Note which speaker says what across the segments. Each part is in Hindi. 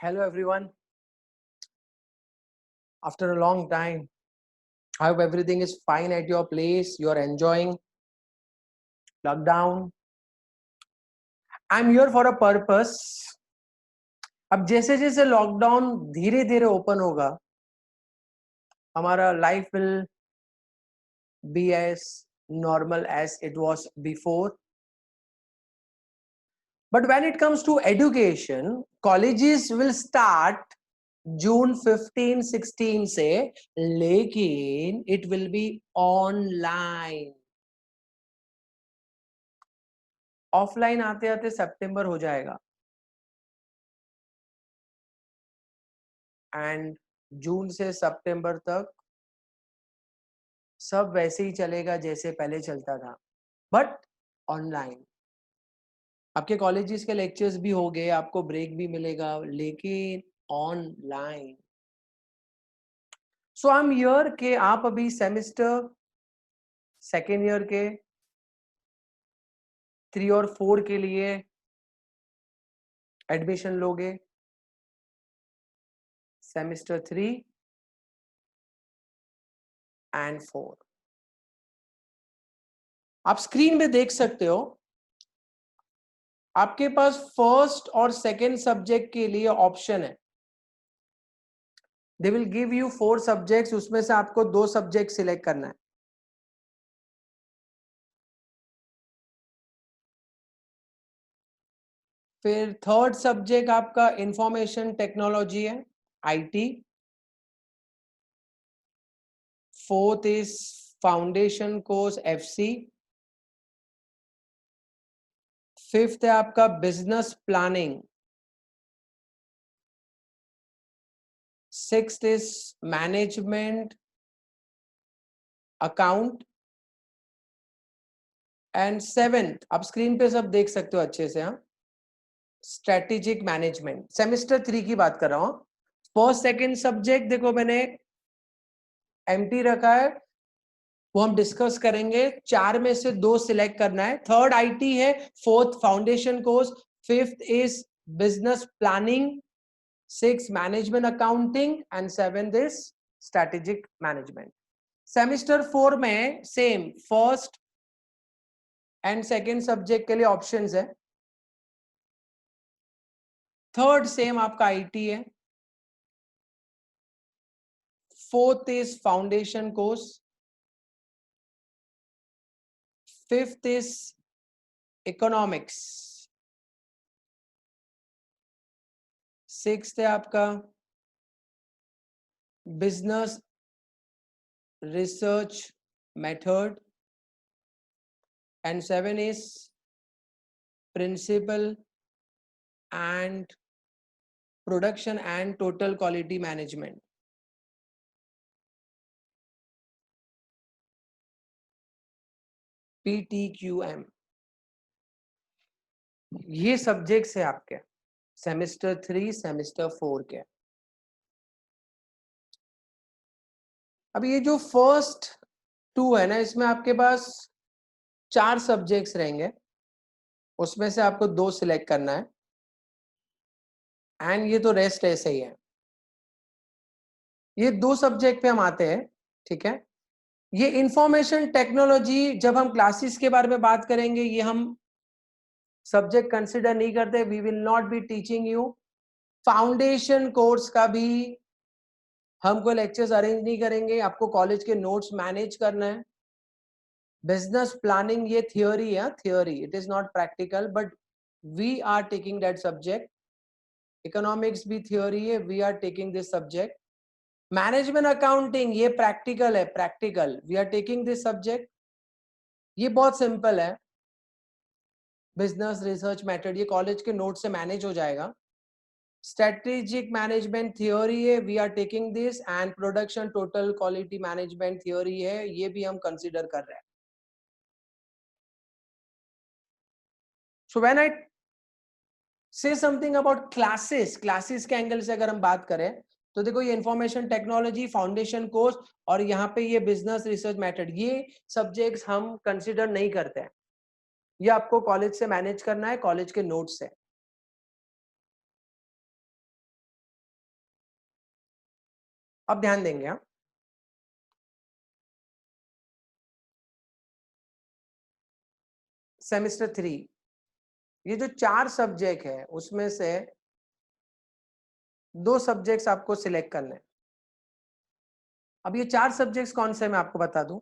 Speaker 1: Hello everyone. After a long time, I hope everything is fine at your place. You are enjoying lockdown. I'm here for a purpose. अब जैसे जैसे लॉकडाउन धीरे धीरे ओपन होगा, हमारा life will be as normal as it was before. But when it comes to education, colleges will start जून 15-16 से, लेकिन it will be online. Offline आते आते सितंबर हो जाएगा एंड जून से सितंबर तक सब वैसे ही चलेगा जैसे पहले चलता था, बट ऑनलाइन. आपके कॉलेजेस के लेक्चर्स भी हो गए, आपको ब्रेक भी मिलेगा, लेकिन online. So I am here के आप अभी सेमेस्टर सेकेंड ईयर के 3 और 4 के लिए एडमिशन लोगे. सेमेस्टर 3 एंड 4 आप स्क्रीन पे देख सकते हो. आपके पास फर्स्ट और सेकंड सब्जेक्ट के लिए ऑप्शन है. They will give you 4 subjects, उसमें से आपको 2 सब्जेक्ट सिलेक्ट करना है. फिर थर्ड सब्जेक्ट आपका इंफॉर्मेशन टेक्नोलॉजी है, IT. Fourth is foundation course, FC. Fifth है आपका business planning. Sixth is management account. And seventh आप स्क्रीन पे सब देख सकते हो अच्छे से, हाँ, स्ट्रेटेजिक मैनेजमेंट. सेमेस्टर 3 की बात कर रहा हूं. फर्स्ट सेकंड सब्जेक्ट देखो मैंने एम्प्टी रखा है, वो हम डिस्कस करेंगे. 4 में से 2 सिलेक्ट करना है. थर्ड आईटी है, fourth foundation course, fifth is business planning, six management accounting and seventh is strategic management. Semester 4 में sem first and second subject के लिए ऑप्शंस है. थर्ड सेम आपका आईटी है. Fourth is foundation course. Fifth is economics. Sixth है आपका business research method and seven is principle and production and total quality management. PTQM. ये सब्जेक्ट्स है आपके सेमेस्टर 3 सेमेस्टर 4 के. अब ये जो फर्स्ट 2 है ना, इसमें आपके पास 4 सब्जेक्ट्स रहेंगे, उसमें से आपको 2 सिलेक्ट करना है. एंड ये तो रेस्ट ऐसे ही है. ये 2 सब्जेक्ट पे हम आते हैं, ठीक है. ये इंफॉर्मेशन टेक्नोलॉजी जब हम क्लासेस के बारे में बात करेंगे, ये हम सब्जेक्ट कंसिडर नहीं करते. We will not be teaching you. Foundation course का भी हमको लेक्चर्स अरेंज नहीं करेंगे, आपको कॉलेज के नोट्स मैनेज करना है. बिजनेस प्लानिंग ये थियोरी है, theory, it is not practical, but we are taking that subject. Economics भी थियोरी है, we are taking this subject. Management accounting ये प्रैक्टिकल है, practical, we are taking this subject. ये बहुत सिंपल है. बिजनेस रिसर्च मेथड ये कॉलेज के नोट से मैनेज हो जाएगा. स्ट्रेटेजिक मैनेजमेंट थियोरी है, we are taking this. And production total quality management theory है, ये भी हम कंसिडर कर रहे हैं. सो व्हेन आई से समथिंग अबाउट क्लासेस, क्लासेस के एंगल से अगर हम बात करें तो देखो ये इंफॉर्मेशन टेक्नोलॉजी फाउंडेशन कोर्स और यहाँ पे ये बिजनेस रिसर्च मेथड, ये सब्जेक्ट्स हम कंसिडर नहीं करते हैं. ये आपको कॉलेज से मैनेज करना है, कॉलेज के नोट्स से. अब ध्यान देंगे आप, सेमेस्टर 3 ये जो 4 सब्जेक्ट है उसमें से 2 सब्जेक्ट्स आपको सिलेक्ट करने हैं। अब ये 4 सब्जेक्ट्स कौन से मैं आपको बता दूं।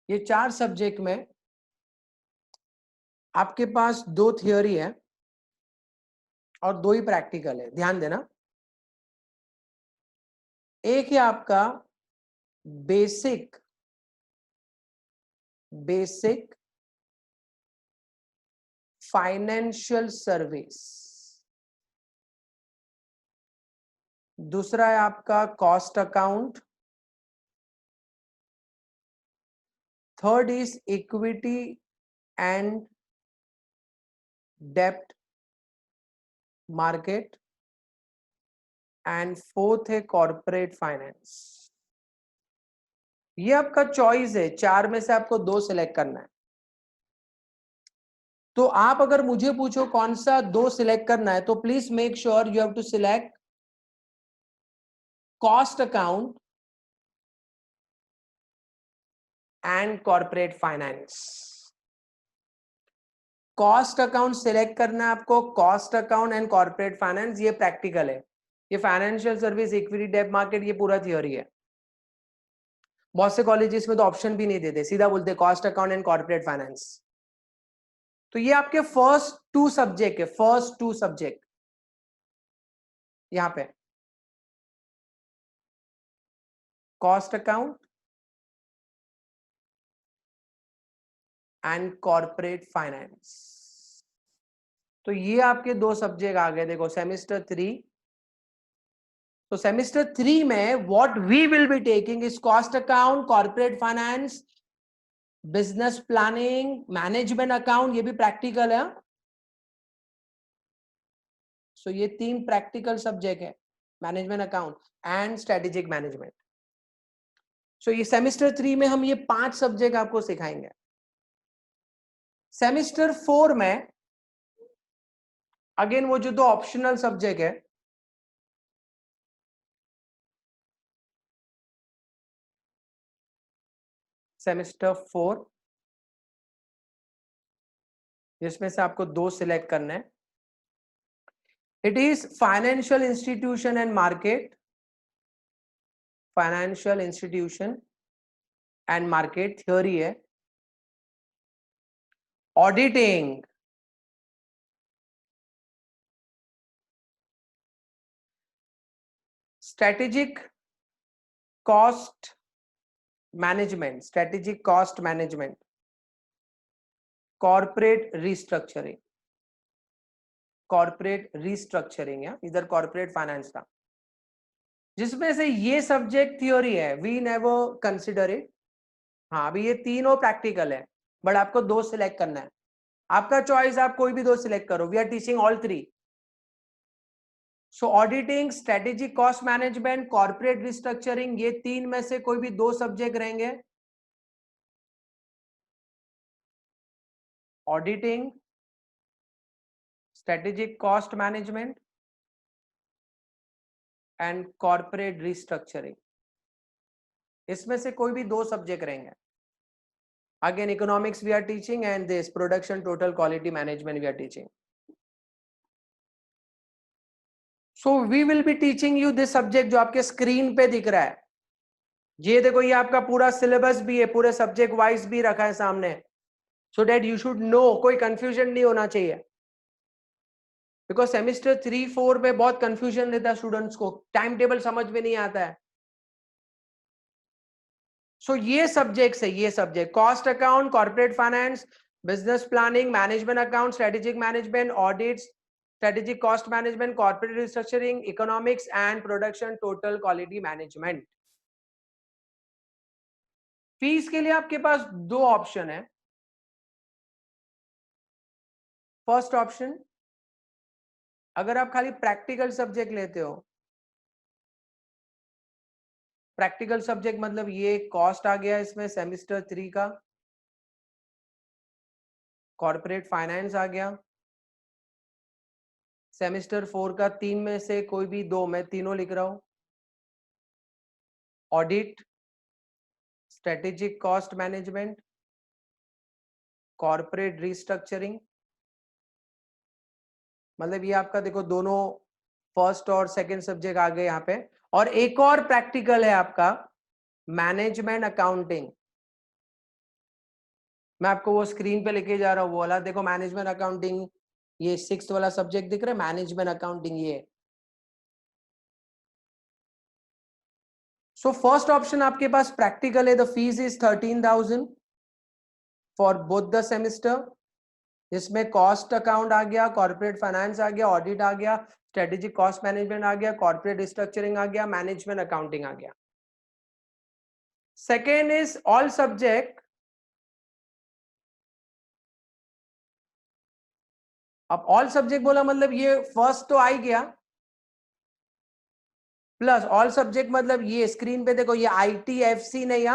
Speaker 1: ये 4 सब्जेक्ट में आपके पास 2 थियोरी है और 2 ही प्रैक्टिकल है, ध्यान देना। एक है आपका बेसिक फाइनेंशियल सर्विस, दूसरा है आपका cost account, third is equity and डेप्ट मार्केट, एंड फोर्थ है कॉर्पोरेट फाइनेंस। ये आपका चॉइस है, 4 में से आपको 2 सिलेक्ट करना है। तो आप अगर मुझे पूछो कौन सा 2 सिलेक्ट करना है, तो please make sure you have to select cost account and corporate finance. Cost account select करना है आपको, cost account and corporate finance, ये प्रैक्टिकल है। ये फाइनेंशियल सर्विस, इक्विटी, डेब्ट मार्केट, ये पूरा थियोरी है। बहुत से कॉलेजेस में तो ऑप्शन भी नहीं देते, सीधा बोलते cost account and corporate finance. तो ये आपके फर्स्ट 2 सब्जेक्ट है, फर्स्ट 2 सब्जेक्ट यहां पे cost account and corporate finance. तो ये आपके 2 सब्जेक्ट आ गए, देखो सेमेस्टर 3। तो सेमेस्टर 3 में what we will be taking is cost account, corporate finance, business planning, management account, ये भी प्रैक्टिकल है। सो ये 3 प्रैक्टिकल सब्जेक्ट है, management account and strategic management. So ये सेमेस्टर 3 में हम ये 5 सब्जेक्ट आपको सिखाएंगे। सेमेस्टर 4 में अगेन वो जो 2 ऑप्शनल सब्जेक्ट है, सेमेस्टर 4 जिसमें से आपको 2 सिलेक्ट करना है। It is financial institution and market, financial institution and market theory है। Auditing, strategic cost management, strategic cost management, corporate restructuring, corporate restructuring है, इधर कॉर्पोरेट फाइनेंस था। जिसमें से ये सब्जेक्ट थ्योरी है, वी नेवर कंसिडर इट। हाँ, अभी ये तीनों प्रैक्टिकल है, बट आपको 2 सिलेक्ट करना है। आपका चॉइस, आप कोई भी 2 सिलेक्ट करो, we are teaching all 3। So auditing, strategic cost management, corporate restructuring, ये 3 में से कोई भी 2 सब्जेक्ट रहेंगे। Auditing, strategic cost management and corporate restructuring, इसमें से कोई भी 2 सब्जेक्ट रहेंगे। Again economics we are teaching and this production total quality management we are teaching. So we will be teaching you this subject जो आपके स्क्रीन पे दिख रहा है। ये देखो, ये आपका पूरा सिलेबस भी है, पूरे सब्जेक्ट वाइज भी रखा है सामने, so that you should know, कोई कंफ्यूजन नहीं होना चाहिए। बिकॉज सेमेस्टर 3-4 में बहुत कंफ्यूजन रहता है स्टूडेंट्स को, टाइम टेबल समझ में नहीं आता है। सो ये सब्जेक्ट्स है, ये subject cost account, corporate finance, business planning, management account, strategic management, audits, strategic cost management, corporate restructuring, economics and production total quality management. Fees के लिए आपके पास 2 ऑप्शन है। फर्स्ट ऑप्शन, अगर आप खाली प्रैक्टिकल सब्जेक्ट लेते हो, प्रैक्टिकल सब्जेक्ट मतलब ये कॉस्ट आ गया इसमें सेमेस्टर 3 का, कॉर्पोरेट फाइनेंस आ गया, सेमेस्टर 4 का 3 में से कोई भी 2, मैं तीनों लिख रहा हूं। Audit, strategic cost management, corporate restructuring. मतलब ये आपका देखो दोनों फर्स्ट और सेकंड सब्जेक्ट आ गए यहाँ पे। और एक और प्रैक्टिकल है आपका मैनेजमेंट अकाउंटिंग। मैं आपको वो स्क्रीन पे लेके जा रहा हूँ, वो वाला देखो मैनेजमेंट अकाउंटिंग, ये 6th वाला सब्जेक्ट दिख रहा है मैनेजमेंट अकाउंटिंग ये। सो फर्स्ट ऑप्शन आपके पास प्रैक्टिकल है, the fees is 13,000 for both the semester. इसमें कॉस्ट अकाउंट आ गया, कॉर्पोरेट फाइनेंस आ गया, ऑडिट आ गया, स्ट्रेटेजिक कॉस्ट मैनेजमेंट आ गया, कॉर्पोरेट रिस्ट्रक्चरिंग आ गया, मैनेजमेंट अकाउंटिंग आ गया। Second is all subject. अब ऑल सब्जेक्ट बोला मतलब ये फर्स्ट तो आ ही गया, प्लस ऑल सब्जेक्ट मतलब ये स्क्रीन पे देखो ये ITFC नहीं,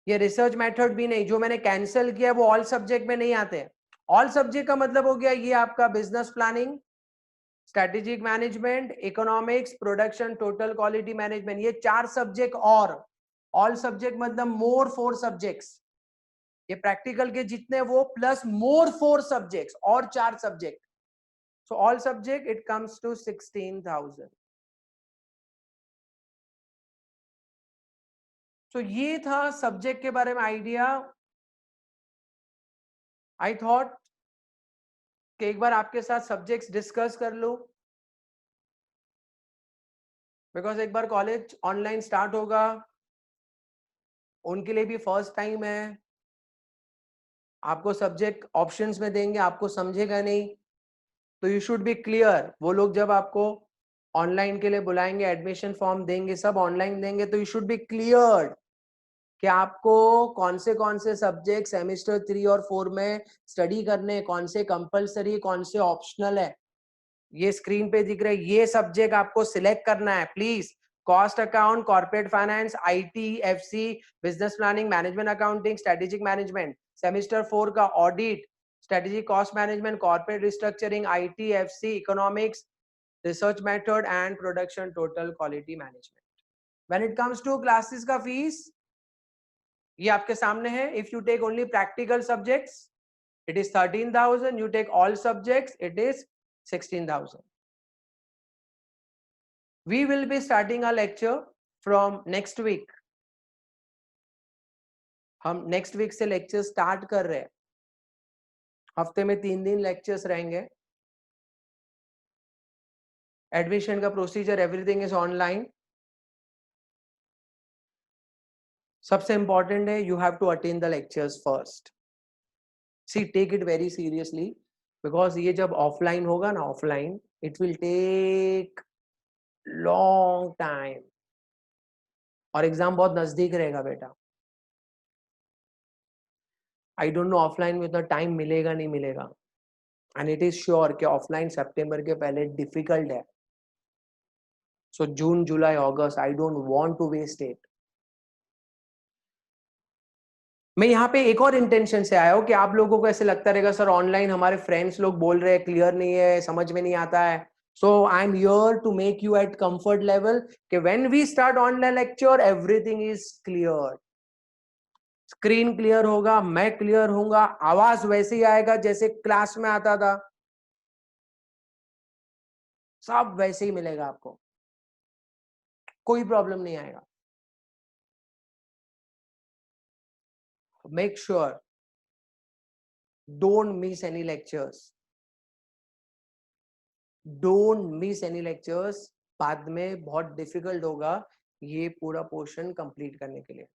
Speaker 1: ये रिसर्च मेथड भी नहीं, जो मैंने कैंसिल किया वो ऑल सब्जेक्ट में नहीं आते। ऑल सब्जेक्ट का मतलब हो गया ये आपका business planning, strategic management, economics, production, total quality management, ये 4 सब्जेक्ट। और ऑल सब्जेक्ट मतलब मोर 4 सब्जेक्ट्स, ये प्रैक्टिकल के जितने वो प्लस मोर 4 सब्जेक्ट्स और 4 subject. So all subject it comes to 16,000। तो ये था सब्जेक्ट के बारे में आइडिया। आई थॉट कि एक बार आपके साथ सब्जेक्ट्स डिस्कस कर लूं, बिकॉज एक बार कॉलेज ऑनलाइन स्टार्ट होगा, उनके लिए भी फर्स्ट टाइम है। आपको सब्जेक्ट ऑप्शंस में देंगे, आपको समझेगा नहीं, तो यू शुड बी क्लियर। वो लोग जब आपको ऑनलाइन के लिए बुलाएंगे, एडमिशन फॉर्म देंगे, सब ऑनलाइन देंगे, तो यू शुड बी क्लियर कि आपको कौन से सब्जेक्ट सेमेस्टर 3 और 4 में स्टडी करने, कौन से कंपलसरी, कौन से ऑप्शनल है। ये स्क्रीन पे दिख रहे ये सब्जेक्ट आपको सिलेक्ट करना है please. Cost account, corporate finance, ITFC, business planning, management accounting, strategic management. Semester 4 का audit, strategic cost management, corporate restructuring, ITFC, economics, research method and production total quality management. When it comes to classes का फीस ये आपके सामने है। If you take only practical subjects it is 13,000, you take all subjects it is 16,000. We will be starting our lecture from next week. हम next week से lecture start कर रहे हैं। हफ्ते में 3 दिन lectures रहेंगे। Admission का procedure everything is online. सबसे important है you have to attend the lectures first. See, take it very seriously because ये जब offline होगा ना, offline it will take long time और एग्जाम बहुत नजदीक रहेगा बेटा। आई डोंट नो ऑफलाइन में इतना टाइम मिलेगा नहीं मिलेगा, एंड इट इज श्योर कि ऑफलाइन सितंबर के पहले डिफिकल्ट है। सो जून, जुलाई, अगस्त I don't want to waste it. मैं यहाँ पे एक और इंटेंशन से आया हूँ कि आप लोगों को ऐसे लगता रहेगा सर ऑनलाइन हमारे फ्रेंड्स लोग बोल रहे हैं क्लियर नहीं है, समझ में नहीं आता है। So I am here to make you at comfort level कि when we start online lecture everything is clear. Screen clear होगा, मैं क्लियर होऊंगा, आवाज वैसे ही आएगा जैसे क्लास में आता था, सब वैसे ही मिलेगा आपको, कोई प्रॉब्लम नहीं आएगा। Make sure don't miss any lectures, don't miss any lectures. बाद में बहुत डिफिकल्ट होगा ये पूरा पोर्शन कंप्लीट करने के लिए,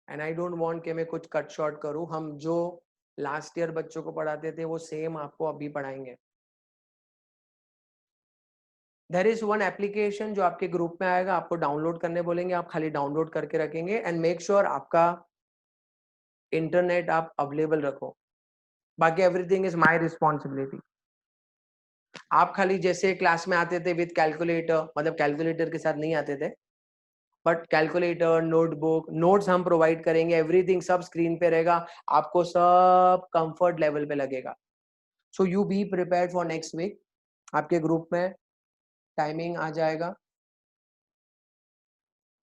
Speaker 1: एंड आई डोंट वांट कि मैं कुछ कट शॉर्ट करूं। हम जो लास्ट ईयर बच्चों को पढ़ाते थे वो सेम आपको अभी पढ़ाएंगे। देयर इज वन एप्लीकेशन जो आपके ग्रुप में आएगा, आपको डाउनलोड करने बोलेंगे, आप खाली डाउनलोड करके रखेंगे एंड मेक श्योर आपका इंटरनेट आप अवेलेबल रखो। बाकी एवरीथिंग इज माय रिस्पॉन्सिबिलिटी। आप खाली जैसे क्लास में आते थे विद कैलकुलेटर, मतलब कैलकुलेटर के साथ नहीं आते थे, बट कैलकुलेटर, नोटबुक, नोट्स हम प्रोवाइड करेंगे, एवरीथिंग सब स्क्रीन पे रहेगा, आपको सब कंफर्ट लेवल पे लगेगा। So you be prepared for next week. आपके ग्रुप में टाइमिंग आ जाएगा.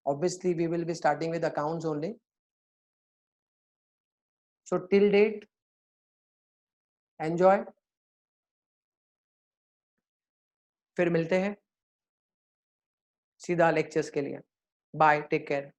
Speaker 1: Obviously, we will be starting with accounts only. So till date, enjoy. फिर मिलते हैं सीधा लेक्चर्स के लिए. Bye, take care.